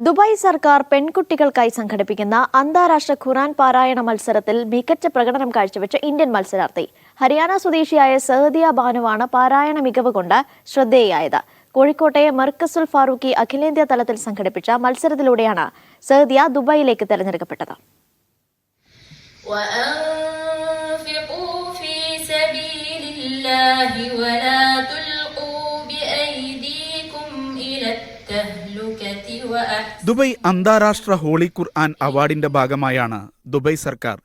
Dubai സർക്കാർ പെൺകുട്ടികൾക്കായി സംഘടിപ്പിക്കുന്ന അന്താരാഷ്ട്ര ഖുർആൻ പാരായണ മത്സരത്തിൽ മികച്ച പ്രകടനം കാഴ്ചവെച്ച ഇന്ത്യൻ മത്സരാർത്ഥി ഹരിയാന സ്വദേശിയായ സഅദിയ ബാനുവാണ് പാരായണ മികവ് കൊണ്ട് ശ്രദ്ധേയയായത്. കോഴിക്കോട്ടെ മർക്കസുൽ ഫാറൂഖി അഖിലേന്ത്യാ തലത്തിൽ സംഘടിപ്പിച്ച മത്സരത്തിലൂടെയാണ് സഅദിയ ദുബായിലേക്ക് തെരഞ്ഞെടുക്കപ്പെട്ടത്. ദുബായ് അന്താരാഷ്ട്ര ഹോളി ഖുർആൻ അവാർഡിന്റെ ഭാഗമായാണ് ദുബായ് സർക്കാർ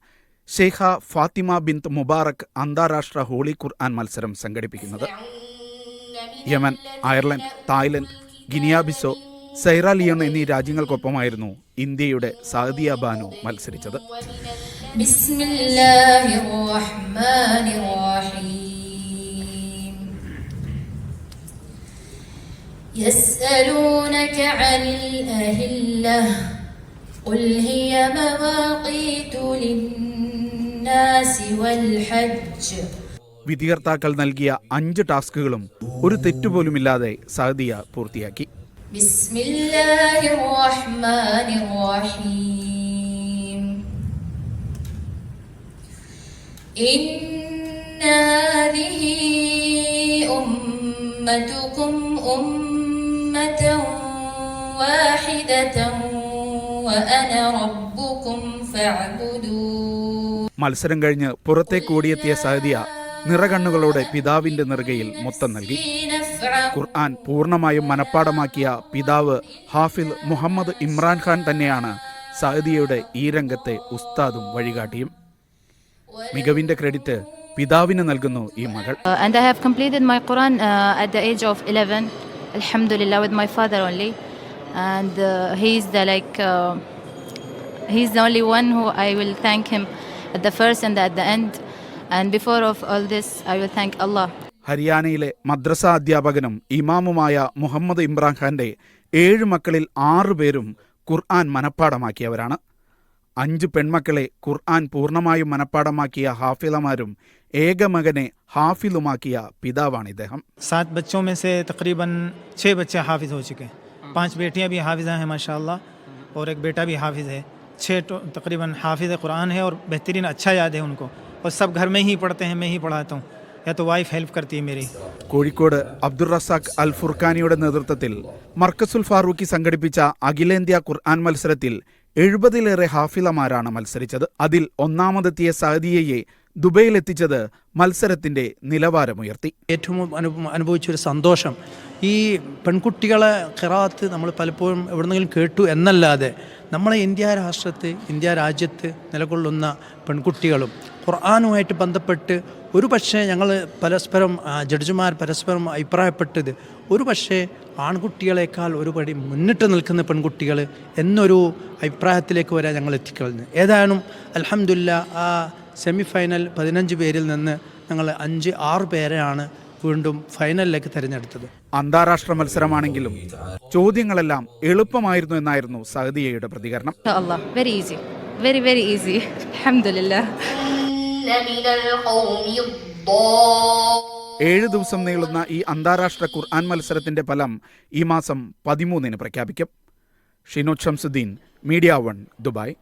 ഷെയ്ഖ ഫാത്തിമ ബിന്ത് മുബാറക് അന്താരാഷ്ട്ര ഹോളി ഖുർആൻ മത്സരം സംഘടിപ്പിക്കുന്നത്. Yemen, Ireland, Thailand, Guinea Bissau, Sierra Leone എന്നീ രാജ്യങ്ങൾക്കൊപ്പമായിരുന്നു ഇന്ത്യയുടെ സഅദിയ ബാനു മത്സരിച്ചത്. يسألونك عن الأهلة قل هي مواقيت للناس والحج. വിധികർത്താക്കൾ നൽകിയ 5 ടാസ്കുകളും ഒരു തെറ്റുപോലുമില്ലാതെ സഅദിയ പൂർത്തിയാക്കി. ബിസ്മില്ലാഹിർ റഹ്മാനിർ റഹീം. ഇന്ന ഹാദിഹി ഉമ്മതുകും ഉമ്മതൻ വാഹിദതൻ വഅന റബ്ബുകും ഫഅ്ബുദൂൻ. മത്സരം കഴിഞ്ഞ് പുറത്തേക്ക് ഓടിയെത്തിയ സഅദിയ നിറകണ്ണുകളോടെ പിതാവിന്റെ നെറുകയിൽ മുത്തം നൽകി. ഖുർആൻ പൂർണ്ണമായും മനഃപ്പാടമാക്കിയ പിതാവ് ഹാഫിൽ മുഹമ്മദ് ഇമ്രാൻ ഖാൻ തന്നെയാണ് സഅദിയയുടെ ഈ രംഗത്തെ ഉസ്താദും വഴികാട്ടിയും. മികവിന്റെ ക്രെഡിറ്റ് പിതാവിന് നൽകുന്നു ഈ മകൾ. And I have completed my Quran at the age of 11, alhamdulillah, with my father only. And he's the only one who I will thank him at the first and at the end. And before of all this, I will thank Allah. ഹരിയാനയിലെ മദ്രസ അധ്യാപകനും ഇമാമുമായ മുഹമ്മദ് ഇമ്രാൻ ഖാന്റെ 7 മക്കളിൽ 6 പേരും ഖുർആൻ മനഃപ്പാടമാക്കിയവരാണ്. 5 പെൺമക്കളെ ഖുർആൻ പൂർണ്ണമായും മനഃപ്പാടമാക്കിയ ഹാഫിളമാരും ഏക മകനെ ഹാഫിളുമാക്കിയ പിതാവാണ് ഇദ്ദേഹം. 7 बच्चों में से तकरीबन 6 बच्चे हाफिज हो चुके हैं. 5 बेटियां भी हाफिजा हैं माशाल्लाह और एक बेटा भी हाफिज है. 6 तकरीबन हाफिज क़ुरान है और बेहतरीन अच्छा याद है उनको. और सब घर में ही पढ़ते हैं, मैं ही पढ़ाता हूँ या तो वाइफ हेल्प करती है मेरी. കോഴിക്കോട് അബ്ദുൾ റസാഖ് അൽ ഫുർഖാനിയുടെ നേതൃത്വത്തിൽ മർക്കസുൽ ഫാറൂഖി സംഘടിപ്പിച്ച അഖിലേന്ത്യാ ഖുർആൻ മത്സരത്തിൽ 70-ലേറെ ഹാഫിളമാരാണ് മത്സരിച്ചത്. അതിൽ ഒന്നാമതെത്തിയ സഅദിയയെ ദുബൈയിലെത്തിച്ചത് മത്സരത്തിന്റെ നിലവാരമുയർത്തി. ഏറ്റവും അനുഭവിച്ചൊരു സന്തോഷം, ഈ പെൺകുട്ടികളെ ഖിറാഅത്ത് നമ്മൾ പലപ്പോഴും എവിടെന്നെങ്കിലും കേട്ടു എന്നല്ലാതെ നമ്മളെ ഇന്ത്യ രാജ്യത്ത് നിലകൊള്ളുന്ന പെൺകുട്ടികളും ഖുർആനുമായിട്ട് ബന്ധപ്പെട്ട് ഒരു പക്ഷേ ഞങ്ങൾ പരസ്പരം ജഡ്ജിമാർ പരസ്പരം അഭിപ്രായപ്പെട്ടത് ഒരു പക്ഷേ ആൺകുട്ടികളെക്കാൾ ഒരുപടി മുന്നിട്ട് നിൽക്കുന്ന പെൺകുട്ടികൾ എന്നൊരു അഭിപ്രായത്തിലേക്ക് വരെ ഞങ്ങൾ എത്തിക്കഴിഞ്ഞു. ഏതായാലും അൽഹംദുലില്ലാ ആ സെമി ഫൈനൽ 15 പേരിൽ നിന്ന് ഞങ്ങൾ 5-6 പേരെയാണ് വീണ്ടും ഫൈനലിലേക്ക് തിരഞ്ഞെടുത്തത്. അന്താരാഷ്ട്ര മത്സരമാണെങ്കിലും ചോദ്യങ്ങളെല്ലാം എളുപ്പമായിരുന്നു എന്നായിരുന്നു സഅദിയയുടെ പ്രതികരണം. Very easy, very very easy. Alhamdulillah. 7 ദിവസം നീളുന്ന ഈ അന്താരാഷ്ട്ര ഖുർആൻ മത്സരത്തിന്റെ ഫലം ഈ മാസം 13-ന് പ്രഖ്യാപിക്കും. Shinod Shamsudheen, media 1, Dubai.